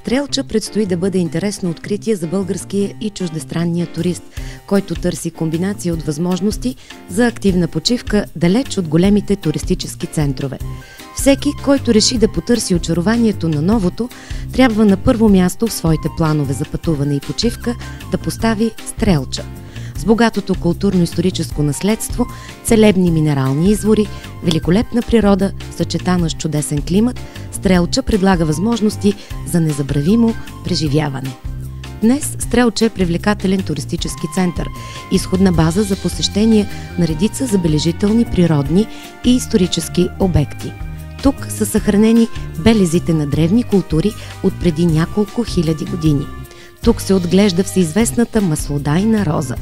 Стрелча предстои да бъде интересно откритие за българския и чуждестранния турист, който търси комбинация от възможности за активна почивка далеч от големите туристически центрове. Всеки, който реши да потърси очарованието на новото, трябва на първо място в своите планове за пътуване и почивка да постави Стрелча. С богатото културно-историческо наследство, целебни минерални извори, великолепна природа, съчетана с чудесен климат, Стрелча предлага възможности за незабравимо преживяване. Днес Стрелча е привлекателен туристически център, изходна база за посещение на редица забележителни природни и исторически обекти. Тук са съхранени белезите на древни култури от преди няколко хиляди години. Тук се отглежда всеизвестната маслодайна роза.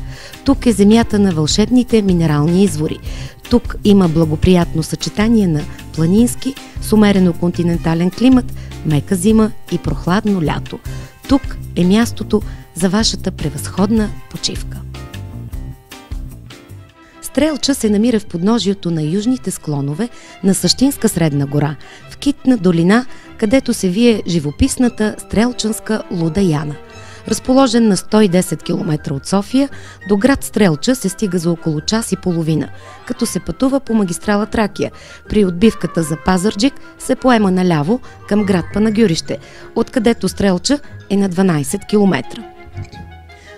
Тук е земята на вълшебните минерални извори. Тук има благоприятно съчетание на планински с умерено континентален климат, мека зима и прохладно лято. Тук е мястото за вашата превъзходна почивка. Стрелча се намира в подножието на южните склонове на същинска Средна гора, в китна долина, където се вие живописната Стрелчанска Луда Яна. Разположен на 110 км от София, до град Стрелча се стига за около час и половина, като се пътува по магистрала Тракия. При отбивката за Пазарджик се поема наляво към град Панагюрище, откъдето Стрелча е на 12 км.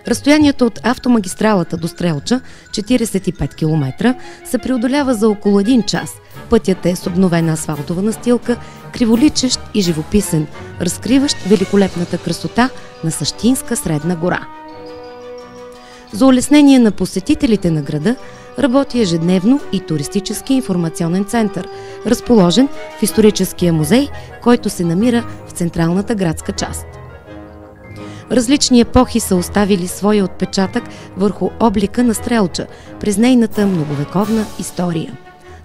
Разстоянието от автомагистралата до Стрелча, 45 км, се преодолява за около 1 час. Пътят е с обновена асфалтова настилка, криволичещ и живописен, разкриващ великолепната красота на същинска Средна гора. За улеснение на посетителите на града работи ежедневно и туристически информационен център, разположен в историческия музей, който се намира в централната градска част. Различни епохи са оставили своя отпечатък върху облика на Стрелча през нейната многовековна история.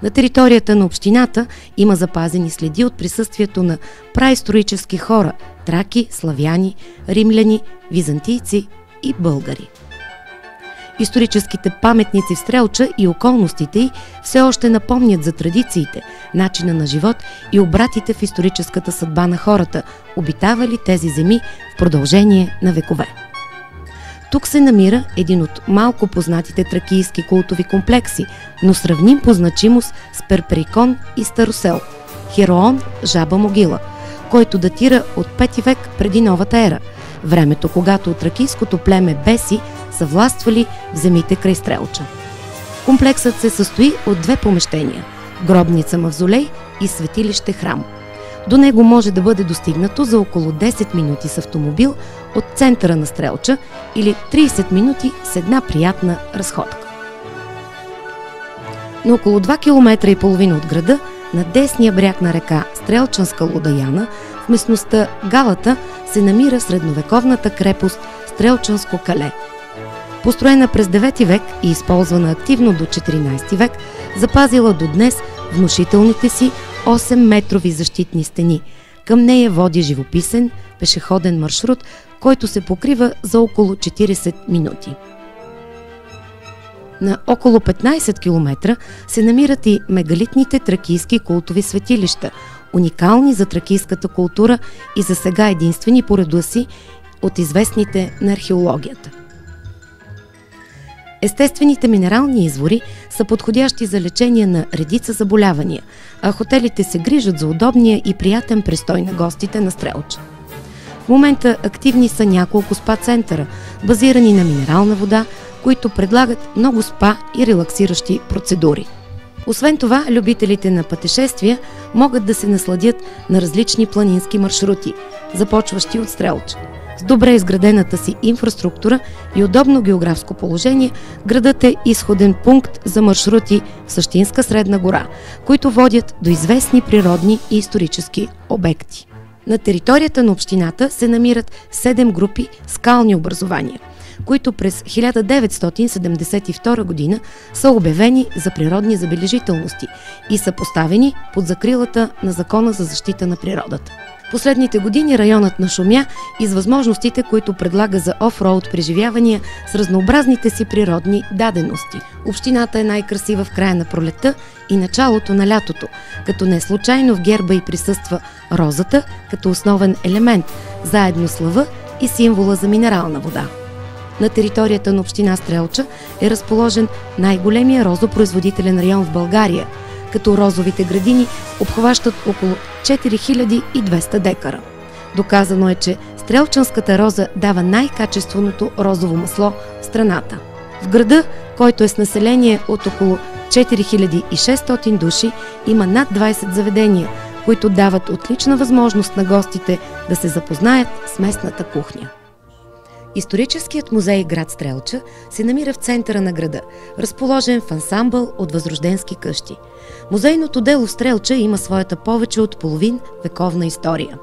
На територията на общината има запазени следи от присъствието на праисторически хора – траки, славяни, римляни, византийци и българи. Историческите паметници в Стрелча и околностите й все още напомнят за традициите, начина на живот и обратите в историческата съдба на хората, обитавали тези земи в продължение на векове. Тук се намира един от малко познатите тракийски култови комплекси, но сравним по значимост с Перперикон и Старосел – Хероон, жаба могила, който датира от 5 век преди новата ера, времето когато тракийското племе Беси са властвали в земите край Стрелча. Комплексът се състои от 2 помещения – гробница-мавзолей и светилище-храм. До него може да бъде достигнато за около 10 минути с автомобил от центъра на Стрелча или 30 минути с една приятна разходка. На около 2,5 км от града, на десния бряг на река Стрелчанска Луда Яна, в местността Галата се намира средновековната крепост Стрелчанско кале. Построена през 9 век и използвана активно до 14 век, запазила до днес внушителните си 8-метрови защитни стени. Към нея води живописен пешеходен маршрут, който се покрива за около 40 минути. На около 15 км се намират и мегалитните тракийски култови светилища, уникални за тракийската култура и за сега единствени по рода си от известните на археологията. Естествените минерални извори са подходящи за лечение на редица заболявания, а хотелите се грижат за удобния и приятен престой на гостите на Стрелча. В момента активни са няколко спа-центъра, базирани на минерална вода, които предлагат много спа и релаксиращи процедури. Освен това, любителите на пътешествия могат да се насладят на различни планински маршрути, започващи от Стрелча. С добре изградената си инфраструктура и удобно географско положение, градът е изходен пункт за маршрути в същинска Средна гора, които водят до известни природни и исторически обекти. На територията на общината се намират 7 групи скални образования, които през 1972 година са обявени за природни забележителности и са поставени под закрилата на Закона за защита на природата. Последните години районът нашумя и с възможностите, които предлага за офроуд преживявания с разнообразните си природни дадености. Общината е най-красива в края на пролетта и началото на лятото, като не случайно в герба й присъства розата като основен елемент, заедно с лъва и символа за минерална вода. На територията на община Стрелча е разположен най-големия розопроизводителен район в България, като розовите градини обхващат около 4200 декара. Доказано е, че стрелчанската роза дава най-качественото розово масло в страната. В града, който е с население от около 4600 души, има над 20 заведения, които дават отлична възможност на гостите да се запознаят с местната кухня. Историческият музей град Стрелча се намира в центъра на града, разположен в ансамбъл от възрожденски къщи. Музейното дело в Стрелча има своята повече от половин вековна история.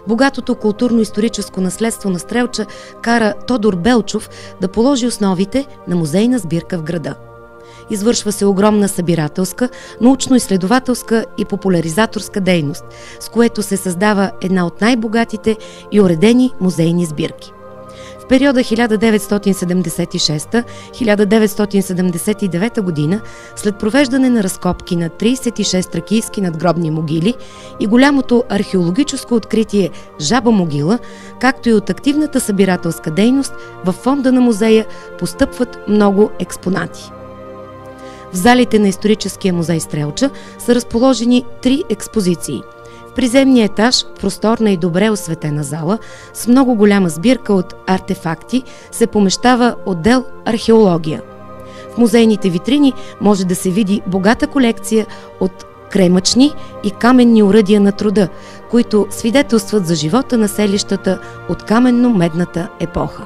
Богатото културно-историческо наследство на Стрелча кара Тодор Белчов да положи основите на музейна сбирка в града. Извършва се огромна събирателска, научно-изследователска и популяризаторска дейност, с което се създава една от най-богатите и уредени музейни сбирки. В периода 1976-1979 година, след провеждане на разкопки на 36 тракийски надгробни могили и голямото археологическо откритие Жаба могила, както и от активната събирателска дейност, във фонда на музея постъпват много експонати. В залите на историческия музей Стрелча са разположени 3 експозиции. В приземния етаж, просторна и добре осветена зала, с много голяма сбирка от артефакти, се помещава отдел археология. В музейните витрини може да се види богата колекция от кремъчни и каменни оръдия на труда, които свидетелстват за живота на селищата от каменно-медната епоха.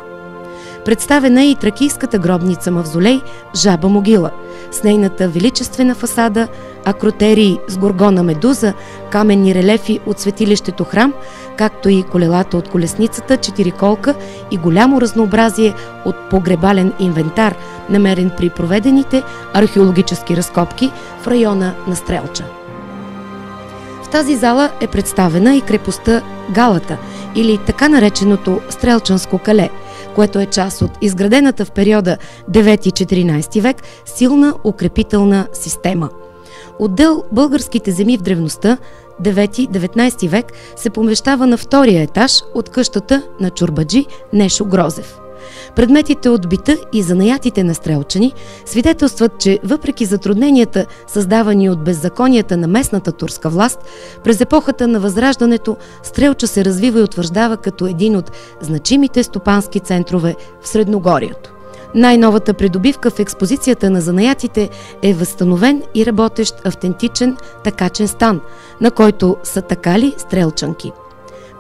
Представена е и тракийската гробница мавзолей Жаба могила, с нейната величествена фасада, акротерии с горгона медуза, каменни релефи от светилището храм, както и колелата от колесницата, четириколка и голямо разнообразие от погребален инвентар, намерен при проведените археологически разкопки в района на Стрелча. В тази зала е представена и крепостта Галата, или така нареченото Стрелчанско кале, което е част от изградената в периода 9-14 век силна укрепителна система. Отдел българските земи в древността, 9-19 век, се помещава на втория етаж от къщата на чорбаджи Нешо Грозев. Предметите от бита и занаятите на стрелчани свидетелстват, че въпреки затрудненията, създавани от беззаконията на местната турска власт, през епохата на Възраждането Стрелча се развива и утвърждава като един от значимите стопански центрове в Средногорието. Най-новата придобивка в експозицията на занаятите е възстановен и работещ автентичен такачен стан, на който са такали стрелчанки.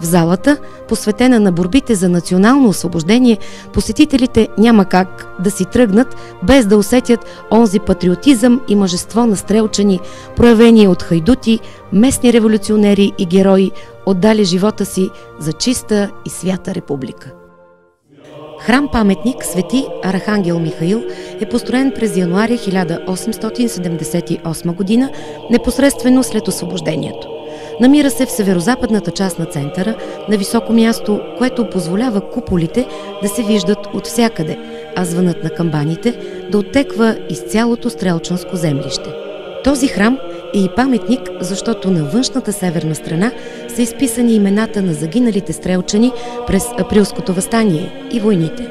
В залата, посветена на борбите за национално освобождение, посетителите няма как да си тръгнат без да усетят онзи патриотизъм и мъжество на стрелчани, проявени от хайдути, местни революционери и герои, отдали живота си за чиста и свята република. Храм-паметник Свети Архангел Михаил е построен през януари 1878 година, непосредствено след освобождението. Намира се в северозападната част на центъра, на високо място, което позволява куполите да се виждат от всякъде, а звънът на камбаните да оттеква из цялото стрелчанско землище. Този храм е и паметник, защото на външната северна страна са изписани имената на загиналите стрелчани през Априлското въстание и войните.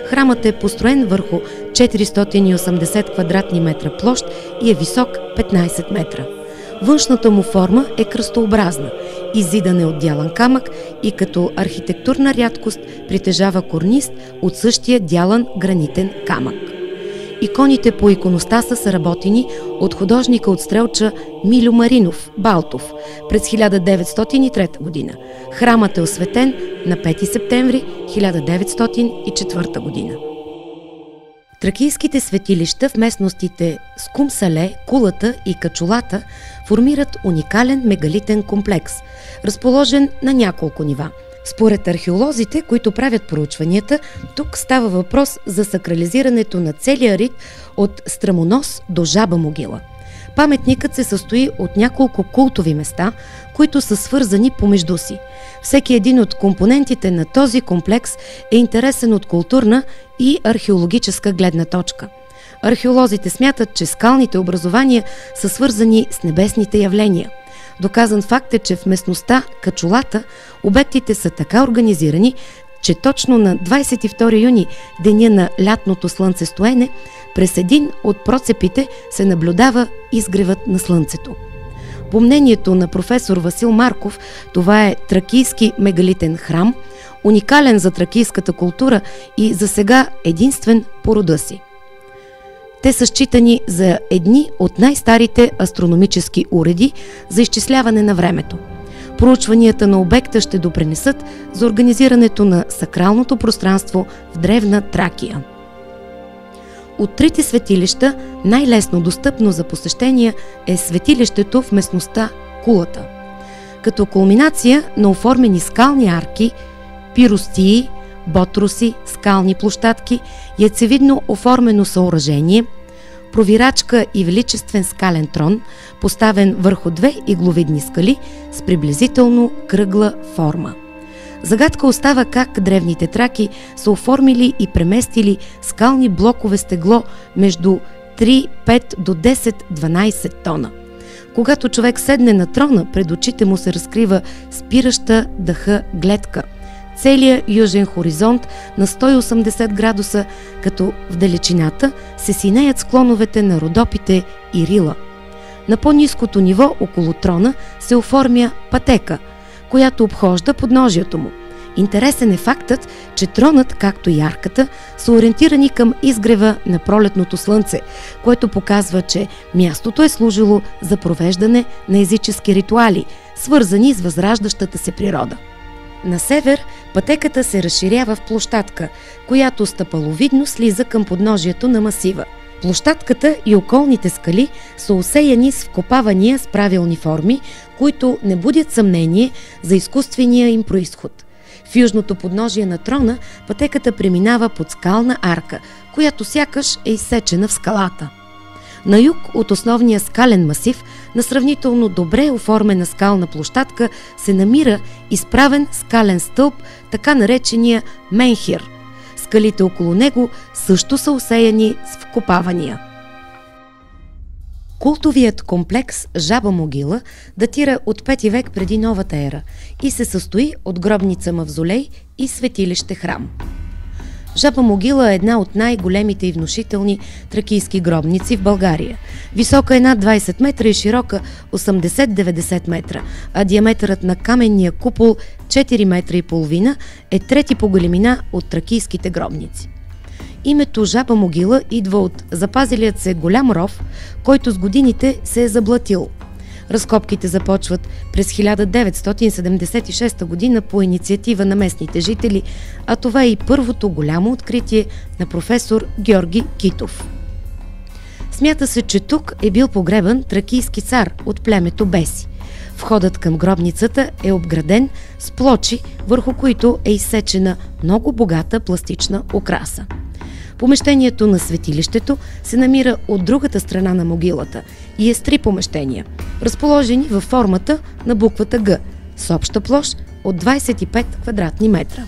Храмът е построен върху 480 квадратни метра площ и е висок 15 метра. Външната му форма е кръстообразна, иззидан е от дялан камък и като архитектурна рядкост притежава корниз от същия дялан гранитен камък. Иконите по иконостаса са работени от художника от Стрелча Милю Маринов Балтов през 1903 година. Храмът е осветен на 5 септември 1904 година. Тракийските светилища в местностите Скум-Сале, Кулата и Качулата формират уникален мегалитен комплекс, разположен на няколко нива. Според археолозите, които правят проучванията, тук става въпрос за сакрализирането на целия рит от Страмонос до Жаба могила. Паметникът се състои от няколко култови места, които са свързани помежду си. Всеки един от компонентите на този комплекс е интересен от културна и археологическа гледна точка. Археолозите смятат, че скалните образования са свързани с небесните явления. Доказан факт е, че в местността Качулата обектите са така организирани, че точно на 22 юни, деня на лятното слънцестоене, през един от процепите се наблюдава изгревът на слънцето. По мнението на професор Васил Марков, това е тракийски мегалитен храм, уникален за тракийската култура и за сега единствен по рода си. Те са считани за едни от най-старите астрономически уреди за изчисляване на времето. Проучванията на обекта ще допринесат за организирането на сакралното пространство в древна Тракия. От трите светилища най-лесно достъпно за посещения е светилището в местността Кулата. Като кулминация на оформени скални арки, пиростии, ботруси, скални площадки, яйцевидно оформено съоръжение, провирачка и величествен скален трон, поставен върху две игловидни скали с приблизително кръгла форма. Загадка остава как древните траки са оформили и преместили скални блокове с тегло между 3, 5 до 10-12 тона. Когато човек седне на трона, пред очите му се разкрива спираща дъха гледка. Целият южен хоризонт на 180 градуса, като в далечината се синеят склоновете на Родопите и Рила. На по-ниското ниво около трона се оформя пътека, която обхожда подножието му. Интересен е фактът, че тронът, както и арката, са ориентирани към изгрева на пролетното слънце, което показва, че мястото е служило за провеждане на езически ритуали, свързани с възраждащата се природа. На север пътеката се разширява в площадка, която стъпаловидно слиза към подножието на масива. Площадката и околните скали са осеяни с вкопавания с правилни форми, които не будят съмнение за изкуствения им произход. В южното подножие на трона пътеката преминава под скална арка, която сякаш е изсечена в скалата. На юг от основния скален масив, на сравнително добре оформена скална площадка, се намира изправен скален стълб, така наречения менхир. Скалите около него също са осеяни с вкопавания. Култовият комплекс Жаба могила датира от 5 век преди новата ера и се състои от гробница-мавзолей и светилище-храм. Жаба могила е една от най-големите и внушителни тракийски гробници в България. Висока е над 20 метра и широка 80-90 метра, а диаметърът на каменния купол 4 метра и половина е трети по големина от тракийските гробници. Името Жаба могила идва от запазилият се голям ров, който с годините се е заблатил. Разкопките започват през 1976 година по инициатива на местните жители, а това е и първото голямо откритие на професор Георги Китов. Смята се, че тук е бил погребан тракийски цар от племето Беси. Входът към гробницата е обграден с плочи, върху които е изсечена много богата пластична украса. Помещението на светилището се намира от другата страна на могилата и е с 3 помещения, разположени във формата на буквата Г, с обща площ от 25 квадратни метра.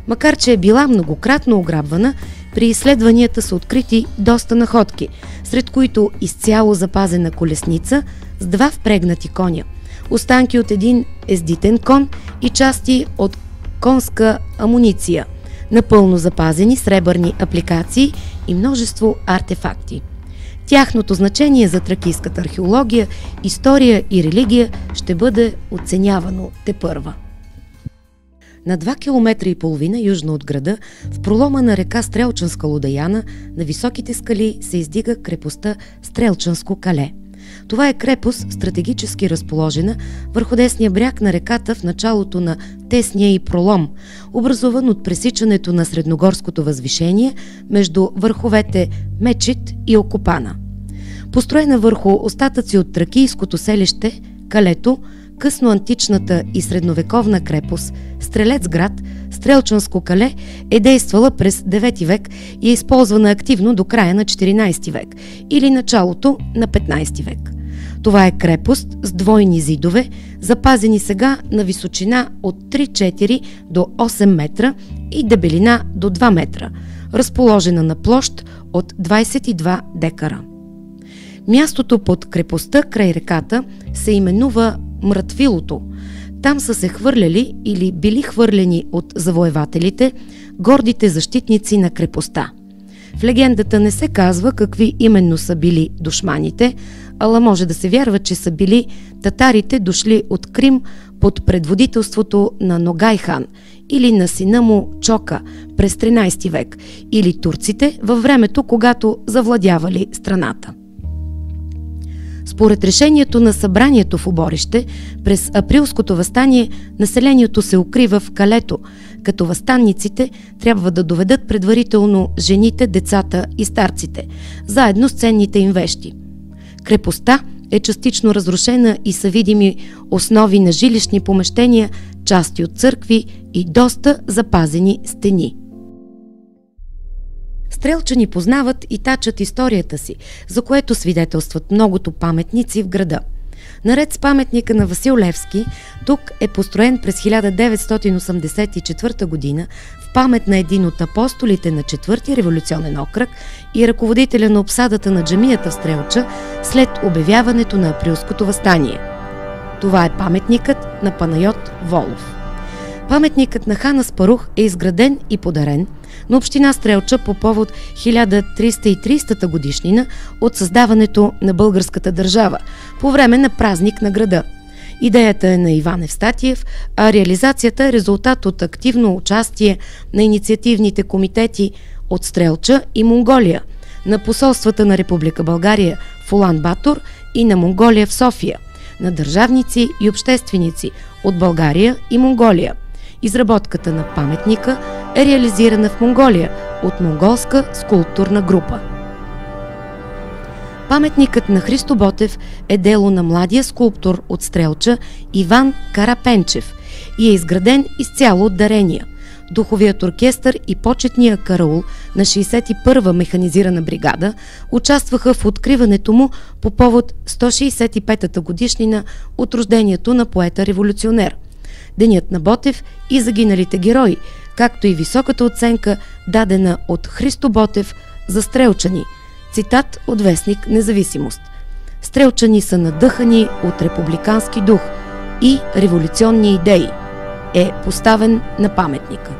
Макар че е била многократно ограбвана, при изследванията са открити доста находки, сред които изцяло запазена колесница с 2 впрегнати коня, останки от един ездитен кон и части от конска амуниция, напълно запазени сребърни апликации и множество артефакти. Тяхното значение за тракийската археология, история и религия ще бъде оценявано тепърва. На 2,5 км южно от града, в пролома на река Стрелчанска Лудаяна, на високите скали се издига крепостта Стрелчанско кале. Това е крепост, стратегически разположена върху десния бряг на реката в началото на тесния и пролом, образуван от пресичането на средногорското възвишение между върховете Мечит и Окопана. Построена върху остатъци от тракийското селище Калето, късноантичната и средновековна крепост Стрелецград, Стрелчанско кале, е действала през 9 век и е използвана активно до края на 14 век или началото на 15 век. Това е крепост с двойни зидове, запазени сега на височина от 3-4 до 8 метра и дебелина до 2 метра, разположена на площ от 22 декара. Мястото под крепостта край реката се именува Мрътвилото. Там са се хвърляли или били хвърлени от завоевателите гордите защитници на крепостта. В легендата не се казва какви именно са били душманите, ала може да се вярва, че са били татарите, дошли от Крим под предводителството на Ногай хан или на сина му Чока през 13 век, или турците във времето, когато завладявали страната. Според решението на събранието в Оборище, през априлското въстание населението се укрива в калето, като въстанниците трябва да доведат предварително жените, децата и старците, заедно с ценните им вещи. Крепостта е частично разрушена и са видими основи на жилищни помещения, части от църкви и доста запазени стени. Стрелчани познават и тачат историята си, за което свидетелстват многото паметници в града. Наред с паметника на Васил Левски, тук е построен през 1984 година в памет на един от апостолите на 4-ти революционен окръг и ръководителя на обсадата на джамията в Стрелча след обявяването на априлското въстание. Това е паметникът на Панайот Волов. Паметникът на хан Аспарух е изграден и подарен на община Стрелча по повод 1330 годишнина от създаването на българската държава, по време на празник на града. Идеята е на Иван Евстатиев, а реализацията е резултат от активно участие на инициативните комитети от Стрелча и Монголия, на посолствата на Република България в Улан Батор и на Монголия в София, на държавници и общественици от България и Монголия. Изработката на паметника е реализирана в Монголия от монголска скулптурна група. Паметникът на Христо Ботев е дело на младия скулптор от Стрелча Иван Карапенчев и е изграден изцяло от дарения. Духовият оркестър и почетния караул на 61-а механизирана бригада участваха в откриването му по повод 165-та годишнина от рождението на поета-революционер. Денят на Ботев и загиналите герои, както и високата оценка, дадена от Христо Ботев за стрелчани. Цитат от вестник Независимост. Стрелчани са надъхани от републикански дух и революционни идеи. Е поставен на паметника.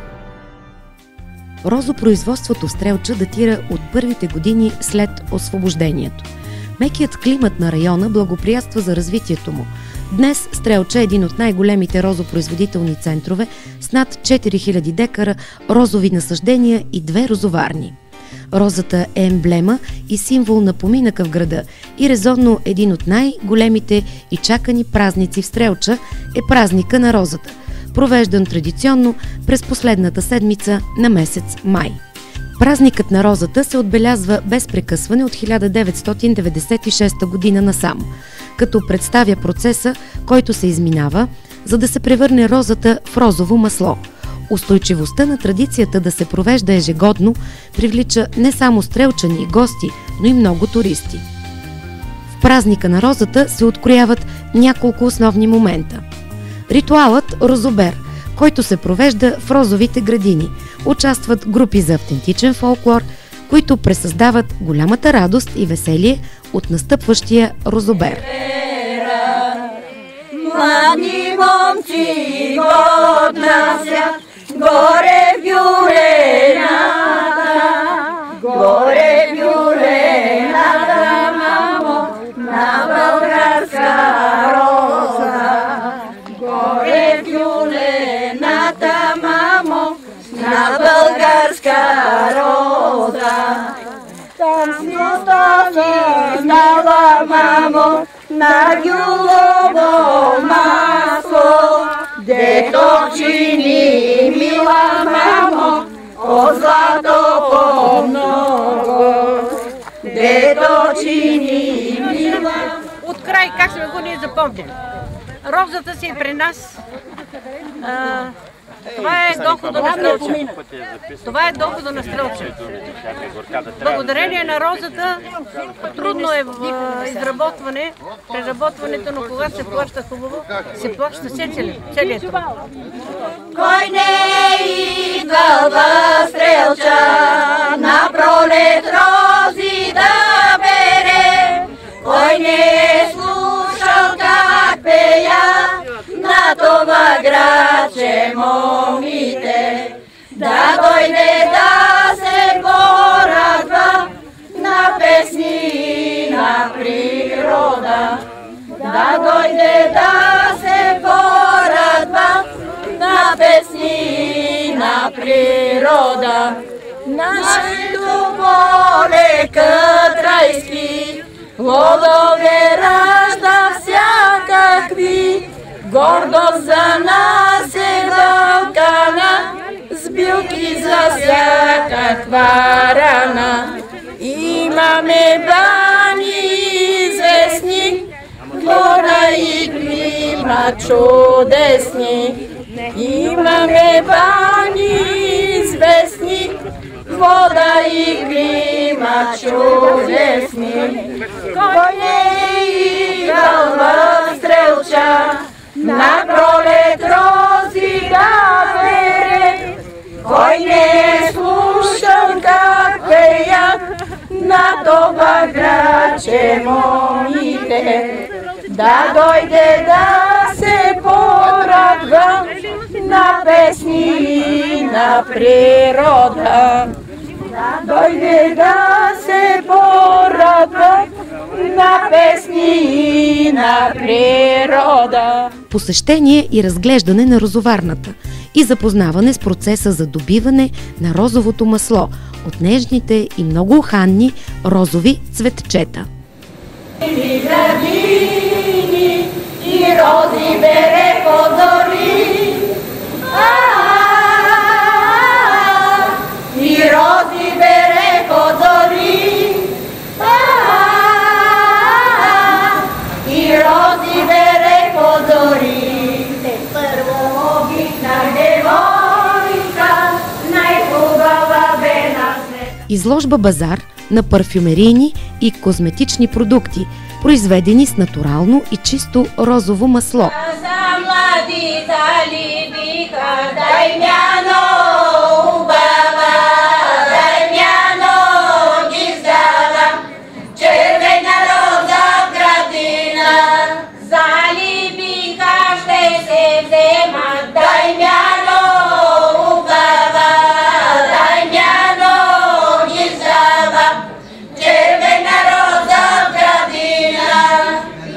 Розопроизводството в Стрелча датира от първите години след освобождението. Мекият климат на района благоприятства за развитието му. Днес Стрелча е един от най-големите розопроизводителни центрове с над 4000 декара розови насаждения и 2 розоварни. Розата е емблема и символ на поминъка в града и резонно един от най-големите и чакани празници в Стрелча е празника на розата, провеждан традиционно през последната седмица на месец май. Празникът на розата се отбелязва без прекъсване от 1996 година насам, като представя процеса, който се изминава, за да се превърне розата в розово масло. Устойчивостта на традицията да се провежда ежегодно привлича не само стрелчани и гости, но и много туристи. В празника на розата се открояват няколко основни момента. Ритуалът Розобер, който се провежда в розовите градини. Участват групи за автентичен фолклор, които пресъздават голямата радост и веселие от настъпващия Розобер. Млади момци отнасят горе в юлената, мамо, на българска роза. Горе в юлената, мамо, на българска роза. Там си останала, мамо, на гюлово масло, дето чини мила, мамо, о злато по-много, дето чини мила. От край как сме го ние запомнили? Розата си е при нас. Това е дохода на Стрелча. Това е дохода на Стрелча. Благодарение на розата трудно е в изработване, преработването, но когато се плаща хубаво, се плаща целият труд. Кой не идва в Стрелча, на пролет рози да бере, кой не е слушал как пея на това градче момите, да дойде да се порадва на песни на природа, да дойде да се порадва на песни на природа. Нашето поле кътрайски плодове ражда всякакви, гордост за нас е Балкана, с билки за всякаква рана. Имаме бани известни, вода и климат чудесни. Имаме бани известни, вода и климат чудесни. Кой не идва в Стрелча, на пролет рози да бере, кой не е слушал как пеят на това градче момите, да дойде да се порадва на песни на природа, да дойде да се порадва на песни на природа. Посещение и разглеждане на розоварната и запознаване с процеса за добиване на розовото масло от нежните и много уханни розови цветчета. И градини, и рози бере по зори, и рози бере по зори, и рози бере по зори. Първо обикна девойка, най-хубава бе на света. Изложба базар на парфюмерийни и козметични продукти, произведени с натурално и чисто розово масло. За младите любиха, дай мяно убава, дай мяно гиздава, червена роза в градина. Залюбиха, ще се вземат, дай мяно убава, дай мяно гиздава, червена роза в градина.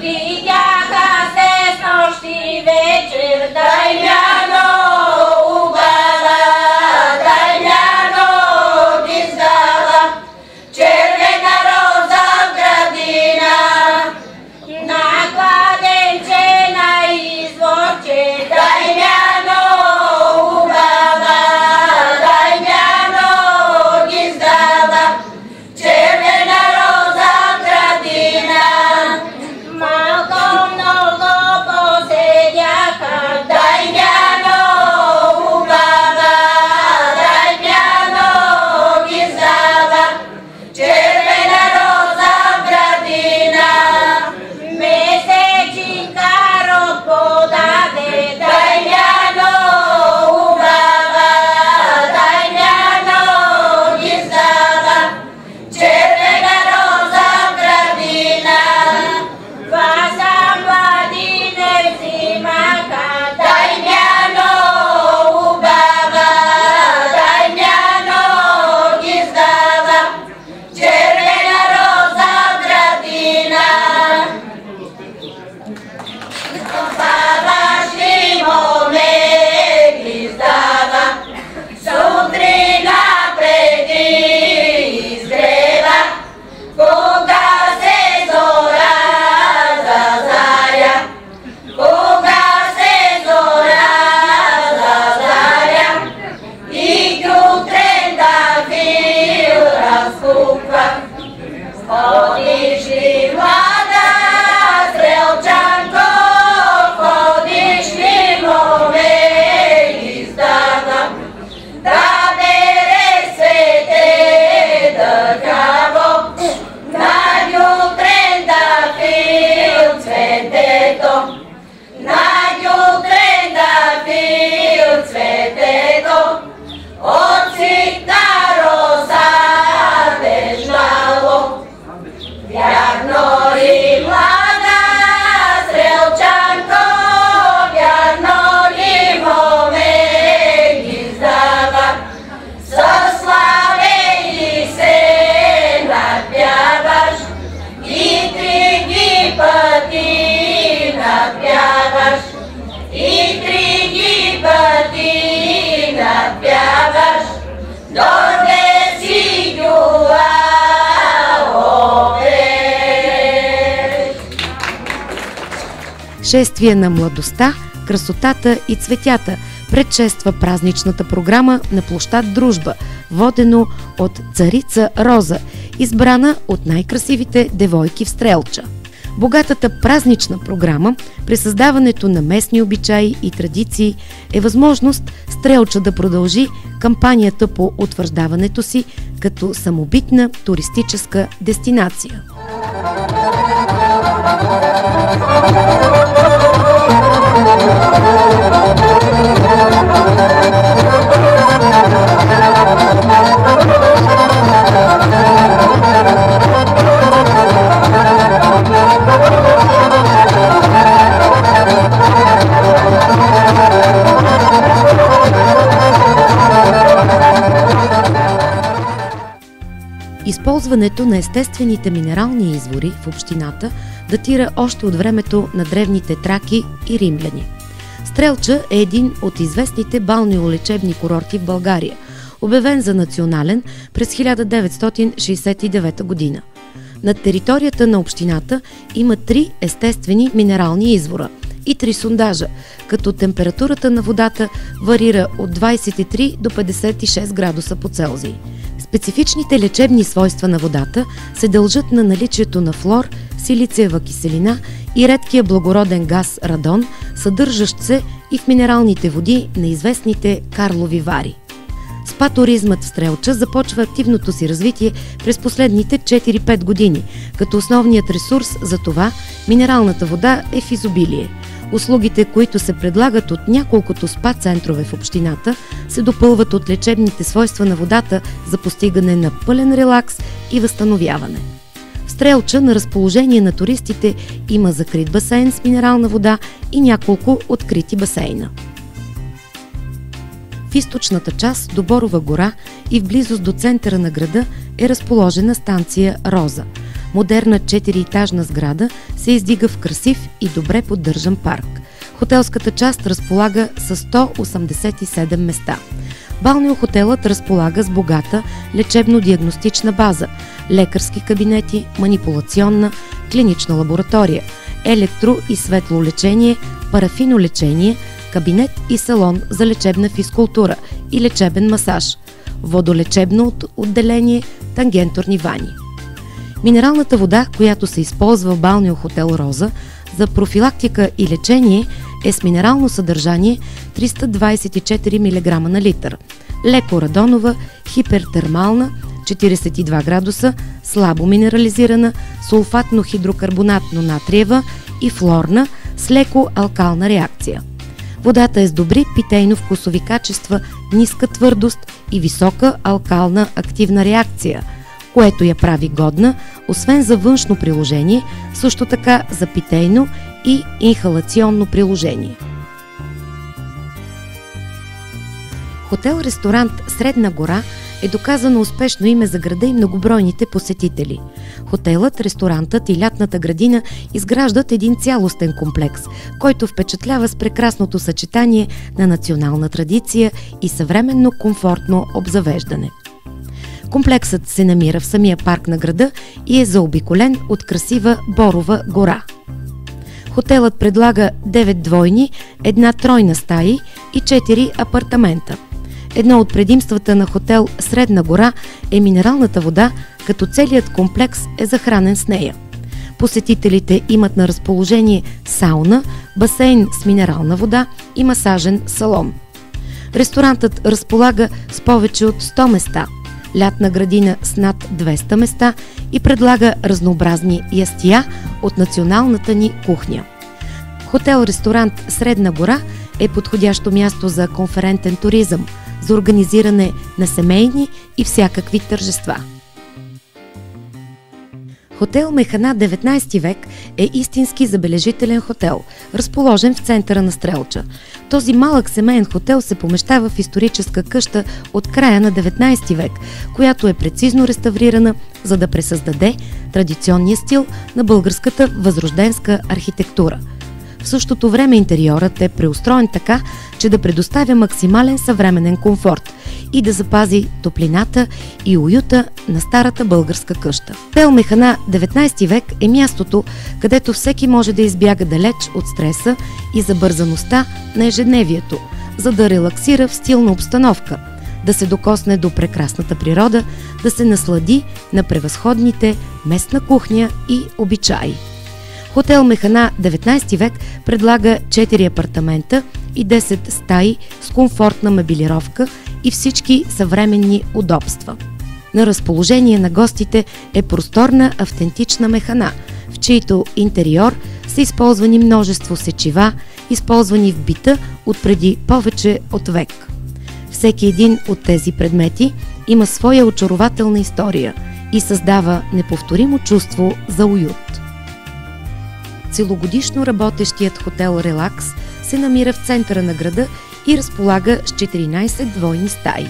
Видяха се с нощи вечер, дай мяно убава, шествие на младостта, красотата и цветята предшества празничната програма на площад Дружба, водено от царица Роза, избрана от най-красивите девойки в Стрелча. Богатата празнична програма при създаването на местни обичаи и традиции е възможност Стрелча да продължи кампанията по утвърждаването си като самобитна туристическа дестинация. Използването на естествените минерални извори в общината датира още от времето на древните траки и римляни. Стрелча е един от известните балнеолечебни курорти в България, обявен за национален през 1969 година. На територията на общината има 3 естествени минерални извора и 3 сондажа, като температурата на водата варира от 23 до 56 градуса по Целзий. Специфичните лечебни свойства на водата се дължат на наличието на флор, силициева киселина и редкия благороден газ радон, съдържащ се и в минералните води на известните Карлови вари. Спа туризмът в Стрелча започва активното си развитие през последните 4-5 години, като основният ресурс за това минералната вода е в изобилие. Услугите, които се предлагат от няколкото спа центрове в общината, се допълват от лечебните свойства на водата за постигане на пълен релакс и възстановяване. В Стрелча на разположение на туристите има закрит басейн с минерална вода и няколко открити басейна. В източната част до Борова гора и в близост до центъра на града е разположена станция Роза. Модерна 4-етажна сграда се издига в красив и добре поддържан парк. Хотелската част разполага с 187 места. Балнеохотелът разполага с богата лечебно-диагностична база, лекарски кабинети, манипулационна, клинична лаборатория, електро- и светлолечение, парафинолечение, кабинет и салон за лечебна физкултура и лечебен масаж, водолечебно отделение, тангенторни вани. Минералната вода, която се използва в балнеохотел Роза за профилактика и лечение, е с минерално съдържание 324 мг на литър, леко радонова, хипертермална, 42 градуса, слабо минерализирана, сулфатно-хидрокарбонатно-натриева и флорна с леко алкална реакция. Водата е с добри питейно-вкусови качества, ниска твърдост и висока алкална активна реакция, което я прави годна, освен за външно приложение, също така за питейно и инхалационно приложение. Хотел-ресторант Средна гора е доказано успешно име за града и многобройните посетители. Хотелът, ресторантът и лятната градина изграждат един цялостен комплекс, който впечатлява с прекрасното съчетание на национална традиция и съвременно комфортно обзавеждане. Комплексът се намира в самия парк на града и е заобиколен от красива Борова гора. Хотелът предлага 9 двойни, 1 тройна стаи и 4 апартамента. Едно от предимствата на хотел Средна гора е минералната вода, като целият комплекс е захранен с нея. Посетителите имат на разположение сауна, басейн с минерална вода и масажен салон. Ресторантът разполага с повече от 100 места, лятна градина с над 200 места и предлага разнообразни ястия от националната ни кухня. Хотел-ресторант Средна гора е подходящо място за конферентен туризъм, за организиране на семейни и всякакви тържества. Хотел Механа 19 век е истински забележителен хотел, разположен в центъра на Стрелча. Този малък семейен хотел се помещава в историческа къща от края на 19 век, която е прецизно реставрирана, за да пресъздаде традиционния стил на българската възрожденска архитектура. В същото време интериорът е преустроен така, че да предоставя максимален съвременен комфорт и да запази топлината и уюта на старата българска къща. Хотел Механа 19 век е мястото, където всеки може да избяга далеч от стреса и забързаността на ежедневието, за да релаксира в стилна обстановка, да се докосне до прекрасната природа, да се наслади на превъзходните местна кухня и обичаи. Хотел Механа 19 век предлага 4 апартамента и 10 стаи с комфортна мебелировка и всички съвременни удобства. На разположение на гостите е просторна автентична механа, в чийто интериор са използвани множество сечива, използвани в бита от преди повече от век. Всеки един от тези предмети има своя очарователна история и създава неповторимо чувство за уют. Целогодишно работещият хотел Релакс се намира в центъра на града и разполага с 14 двойни стаи.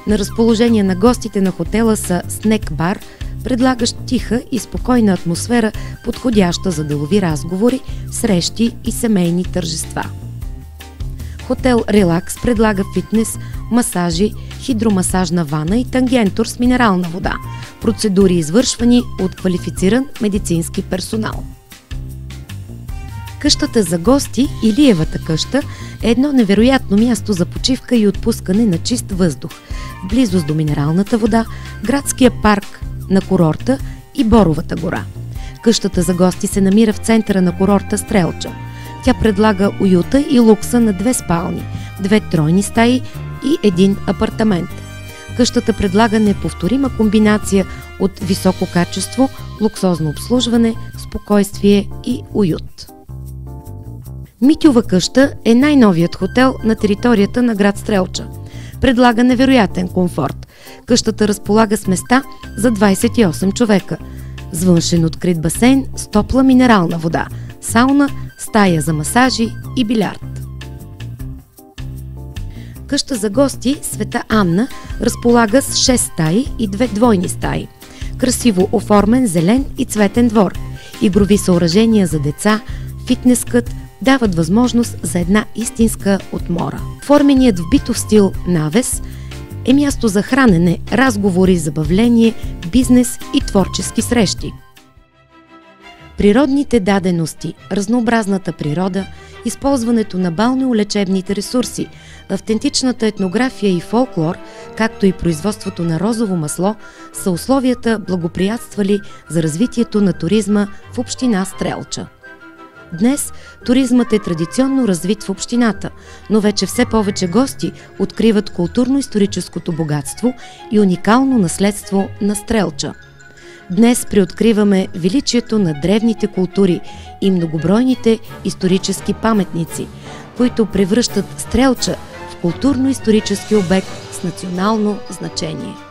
На разположение на гостите на хотела са снек-бар, предлагащ тиха и спокойна атмосфера, подходяща за делови разговори, срещи и семейни тържества. Хотел Релакс предлага фитнес, масажи, хидромасажна вана и тангентур с минерална вода, процедури извършвани от квалифициран медицински персонал. Къщата за гости, Илиевата къща, е едно невероятно място за почивка и отпускане на чист въздух, в близост до минералната вода, градския парк на курорта и Боровата гора. Къщата за гости се намира в центъра на курорта Стрелча. Тя предлага уюта и лукса на 2 спални, 2 тройни стаи и 1 апартамент. Къщата предлага неповторима комбинация от високо качество, луксозно обслужване, спокойствие и уют. Митюва къща е най-новият хотел на територията на град Стрелча. Предлага невероятен комфорт. Къщата разполага с места за 28 човека, с външен открит басейн с топла минерална вода, сауна, стая за масажи и билярд. Къща за гости Света Анна разполага с 6 стаи и 2 двойни стаи. Красиво оформен зелен и цветен двор, игрови съоръжения за деца, фитнес кът дават възможност за една истинска отмора. Оформеният в битов стил навес е място за хранене, разговори, забавление, бизнес и творчески срещи. Природните дадености, разнообразната природа, използването на балнеолечебните ресурси, автентичната етнография и фолклор, както и производството на розово масло, са условията благоприятствали за развитието на туризма в община Стрелча. Днес туризмът е традиционно развит в общината, но вече все повече гости откриват културно-историческото богатство и уникално наследство на Стрелча. Днес приоткриваме величието на древните култури и многобройните исторически паметници, които превръщат Стрелча в културно-исторически обект с национално значение.